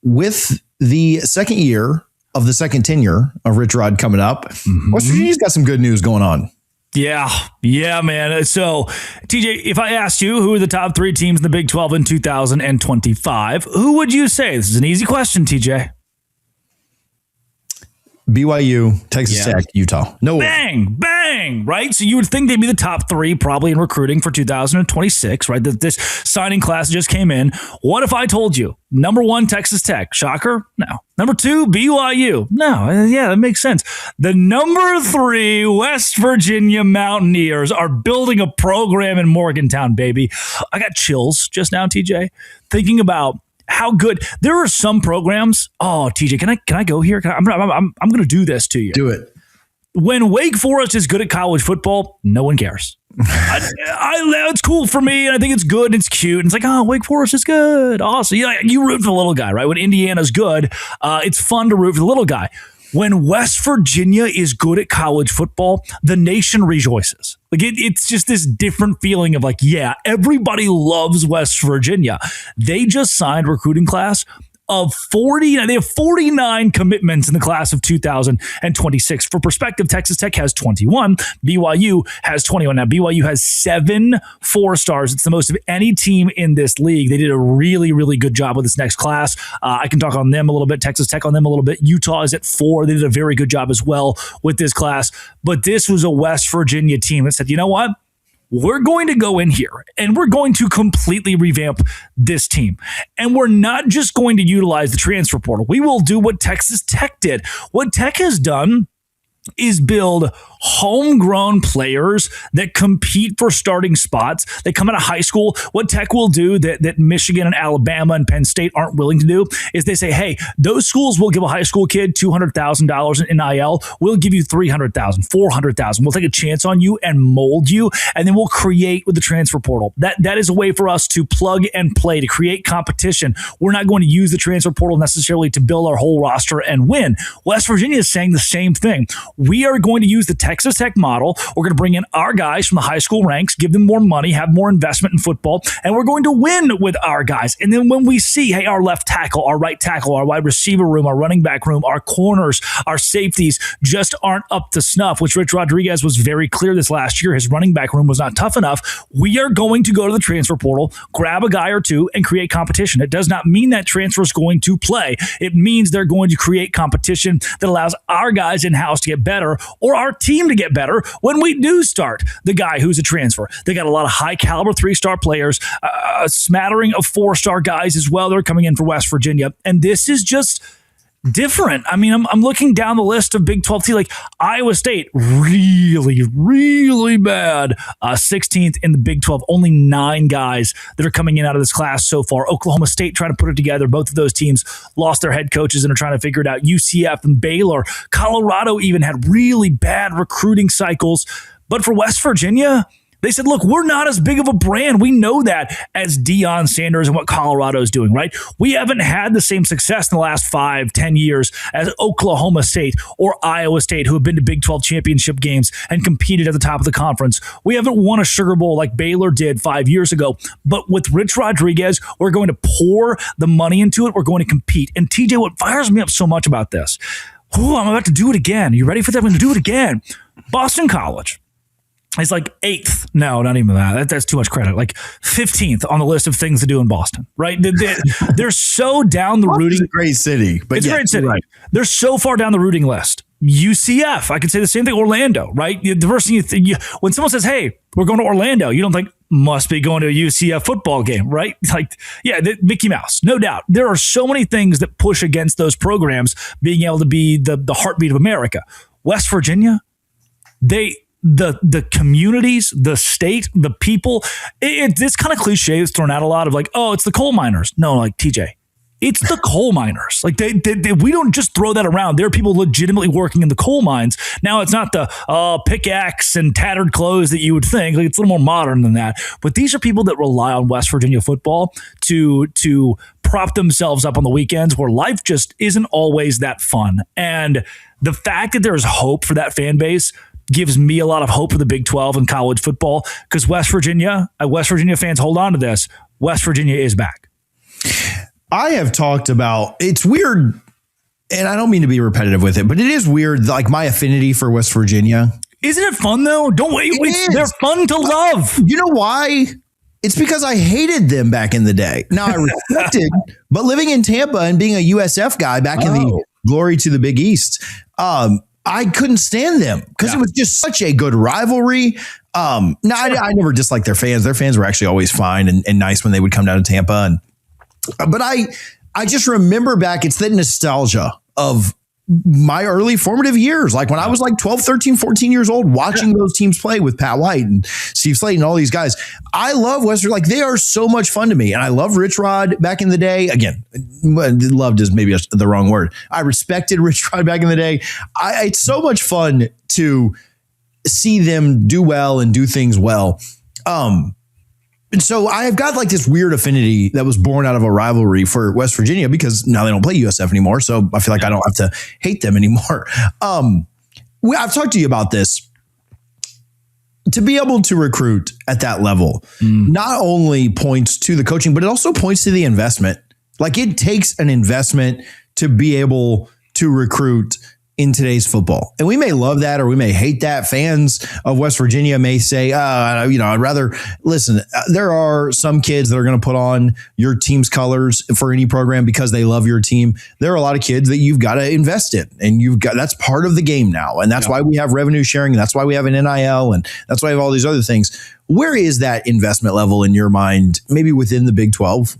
with the second year of the second tenure of Rich Rod coming up, West Virginia's got some good news going on. Yeah, man. So, TJ, if I asked you who are the top 3 teams in the Big 12 in 2025, who would you say? This is an easy question, TJ. BYU, Texas Tech, Utah. No way. Bang, right? So you would think they'd be the top 3 probably in recruiting for 2026, right? This signing class just came in. What if I told you, number 1, Texas Tech? Shocker? No. Number 2, BYU? No. Yeah, that makes sense. The number 3 West Virginia Mountaineers are building a program in Morgantown, baby. I got chills just now, TJ, thinking about how good there are some programs. Oh, TJ, can I go here? I'm going to do this to you. Do it. When Wake Forest is good at college football, no one cares. It's cool for me, and I think it's good and it's cute. And it's like, oh, Wake Forest is good. Awesome. You root for the little guy, right? When Indiana's good, it's fun to root for the little guy. When West Virginia is good at college football, the nation rejoices. Like it's just this different feeling of like, yeah, everybody loves West Virginia. They just signed a recruiting class of 40. They have 49 commitments in the class of 2026. For perspective, Texas Tech has 21. BYU has 21. Now, BYU has 7 4-stars. It's the most of any team in this league. They did a really, really good job with this next class. I can talk on them a little bit. Texas Tech on them a little bit. Utah is at 4. They did a very good job as well with this class. But this was a West Virginia team that said, you know what? We're going to go in here and we're going to completely revamp this team. And we're not just going to utilize the transfer portal. We will do what Texas Tech did. What Tech has done is build homegrown players that compete for starting spots. They come out of high school. What Tech will do that Michigan and Alabama and Penn State aren't willing to do is they say, hey, those schools will give a high school kid $200,000 in NIL. We'll give you $300,000, $400,000. We'll take a chance on you and mold you, and then we'll create with the transfer portal. That is a way for us to plug and play, to create competition. We're not going to use the transfer portal necessarily to build our whole roster and win. West Virginia is saying the same thing. We are going to use the Texas Tech model. We're going to bring in our guys from the high school ranks, give them more money, have more investment in football, and we're going to win with our guys. And then when we see, hey, our left tackle, our right tackle, our wide receiver room, our running back room, our corners, our safeties just aren't up to snuff, which Rich Rodriguez was very clear this last year. His running back room was not tough enough. We are going to go to the transfer portal, grab a guy or two, and create competition. It does not mean that transfer is going to play. It means they're going to create competition that allows our guys in-house to get better, or our team to get better when we do start the guy who's a transfer. They got a lot of high-caliber 3-star players, a smattering of 4-star guys as well. They're coming in for West Virginia, and this is just different. I mean, I'm looking down the list of Big 12 teams, like Iowa State, really, really bad. 16th in the Big 12. Only 9 guys that are coming in out of this class so far. Oklahoma State trying to put it together. Both of those teams lost their head coaches and are trying to figure it out. UCF and Baylor. Colorado even had really bad recruiting cycles. But for West Virginia, they said, look, we're not as big of a brand. We know that as Deion Sanders and what Colorado is doing, right? We haven't had the same success in the last 5-10 years as Oklahoma State or Iowa State, who have been to Big 12 championship games and competed at the top of the conference. We haven't won a Sugar Bowl like Baylor did 5 years ago. But with Rich Rodriguez, we're going to pour the money into it. We're going to compete. And TJ, what fires me up so much about this, I'm about to do it again. You ready for that? I'm going to do it again. Boston College. It's like 8th. No, not even that. That's too much credit. Like 15th on the list of things to do in Boston, right? They're so down the rooting. It's a great city. But it's a great city. Right. They're so far down the rooting list. UCF. I could say the same thing. Orlando, right? The first thing you think, when someone says, hey, we're going to Orlando, you don't think, must be going to a UCF football game, right? Like, yeah, Mickey Mouse, no doubt. There are so many things that push against those programs being able to be the heartbeat of America. West Virginia, the communities, the state, the people, this kind of cliche is thrown out a lot of like, oh, it's the coal miners. No, like TJ, it's the coal miners. Like we don't just throw that around. There are people legitimately working in the coal mines. Now it's not the pickaxe and tattered clothes that you would think. Like it's a little more modern than that. But these are people that rely on West Virginia football to prop themselves up on the weekends where life just isn't always that fun. And the fact that there's hope for that fan base gives me a lot of hope for the Big 12 and college football, because West Virginia fans, hold on to this. West Virginia is back. I have talked about, it's weird, and I don't mean to be repetitive with it, but it is weird, like my affinity for West Virginia. Isn't it fun though? Don't wait. They're fun to love. You know why? It's because I hated them back in the day. Now I respected, but living in Tampa and being a USF guy back in the glory to the Big East, I couldn't stand them because it was just such a good rivalry. I never disliked their fans. Their fans were actually always fine and nice when they would come down to Tampa. But I just remember back, it's that nostalgia of my early formative years, like when I was like 12, 13, 14 years old, watching those teams play with Pat White and Steve Slate and all these guys. I love West Virginia. Like, they are so much fun to me. And I love Rich Rod back in the day. Again, loved is maybe the wrong word. I respected Rich Rod back in the day. It's so much fun to see them do well and do things well. And so I have got like this weird affinity that was born out of a rivalry for West Virginia because now they don't play USF anymore. So I feel like I don't have to hate them anymore. I've talked to you about this. To be able to recruit at that level, not only points to the coaching, but it also points to the investment. Like, it takes an investment to be able to recruit in today's football. And we may love that or we may hate that. Fans of West Virginia may say, I'd rather listen. There are some kids that are going to put on your team's colors for any program because they love your team. There are a lot of kids that you've got to invest in, and that's part of the game now. And that's why we have revenue sharing. And that's why we have an NIL, and that's why we have all these other things. Where is that investment level in your mind? Maybe within the Big 12?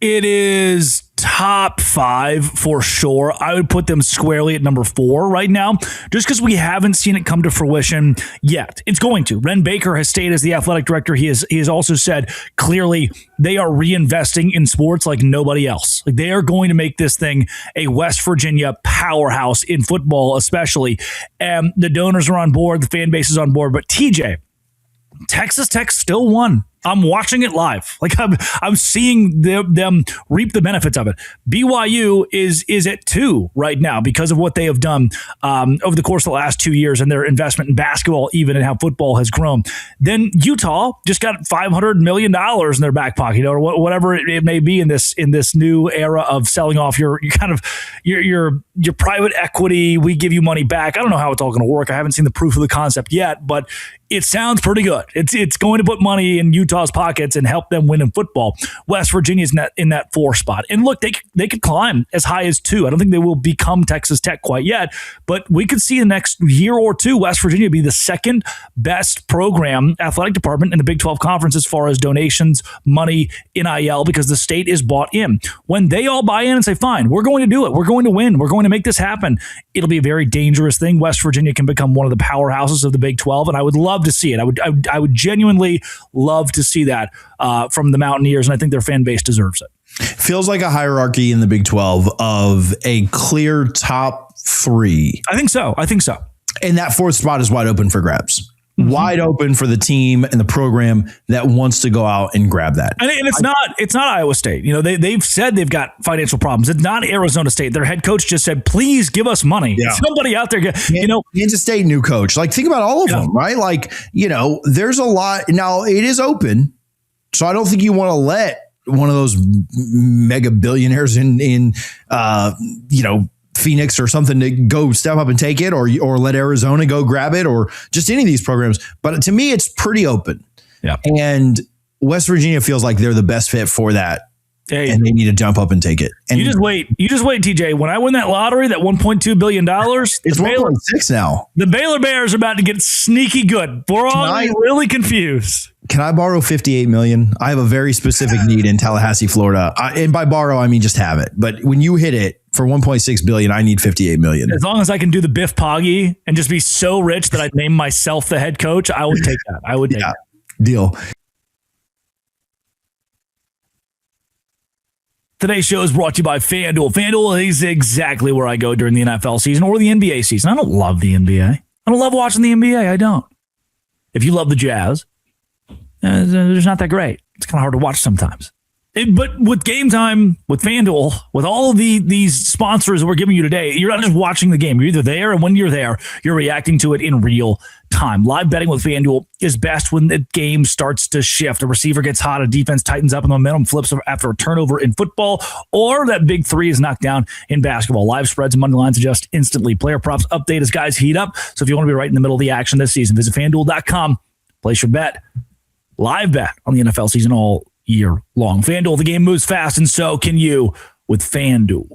It is top 5 for sure. I would put them squarely at number 4 right now, just because we haven't seen it come to fruition yet. It's going to. Ren Baker has stayed as the athletic director. He has also said clearly they are reinvesting in sports like nobody else. Like, they are going to make this thing a West Virginia powerhouse in football, especially. And the donors are on board. The fan base is on board. But TJ, Texas Tech still won. I'm watching it live. Like, I'm seeing them reap the benefits of it. BYU is at 2 right now because of what they have done over the course of the last 2 years and their investment in basketball, even, and how football has grown. Then Utah just got $500 million in their back pocket, or whatever it may be in this new era of selling off your private equity. We give you money back. I don't know how it's all going to work. I haven't seen the proof of the concept yet, but it sounds pretty good. It's going to put money in Utah's pockets and help them win in football. West Virginia's in that 4 spot. And look, they could climb as high as 2. I don't think they will become Texas Tech quite yet, but we could see the next year or two West Virginia be the second best program, athletic department in the Big 12 Conference as far as donations, money, NIL, because the state is bought in. When they all buy in and say, fine, we're going to do it. We're going to win. We're going to make this happen. It'll be a very dangerous thing. West Virginia can become one of the powerhouses of the Big 12, and I would love to see it. I would genuinely love to see that from the Mountaineers, and I think their fan base deserves it. Feels like a hierarchy in the Big 12 of a clear top 3. I think so. And that 4th spot is wide open for grabs. Wide open for the team and the program that wants to go out and grab that. And it's not Iowa State. You know, they've said they've got financial problems. It's not Arizona State. Their head coach just said, please give us money. Yeah. Somebody out there, Kansas State, new coach. Like, think about all of them, right? Like, there's a lot. Now, it is open. So I don't think you want to let one of those mega billionaires in Phoenix or something to go step up and take it, or let Arizona go grab it, or just any of these programs. But to me, it's pretty open. Yeah. And West Virginia feels like they're the best fit for that. Hey, and they need to jump up and take it. And you just wait, TJ. When I win that lottery, that $1.2 billion, it's 1.6 now. The Baylor Bears are about to get sneaky good. We're all really confused. Can I borrow $58 million? I have a very specific need in Tallahassee, Florida. And by borrow, I mean just have it. But when you hit it for $1.6 billion, I need $58 million. As long as I can do the Biff Poggy and just be so rich that I'd name myself the head coach, I would take that. I would take that. Deal. Today's show is brought to you by FanDuel. FanDuel is exactly where I go during the NFL season or the NBA season. I don't love the NBA. I don't love watching the NBA. I don't. If you love the Jazz, they're just not that great. It's kind of hard to watch sometimes. But with Game Time, with FanDuel, with all of these sponsors that we're giving you today, you're not just watching the game. You're either there, and when you're there, you're reacting to it in real time. Live betting with FanDuel is best when the game starts to shift. A receiver gets hot, a defense tightens up, and the momentum flips after a turnover in football, or that big three is knocked down in basketball. Live spreads and money lines adjust instantly. Player props update as guys heat up. So if you want to be right in the middle of the action this season, visit FanDuel.com. Place your bet. Live bet on the NFL season all year long. FanDuel, the game moves fast, and so can you with FanDuel.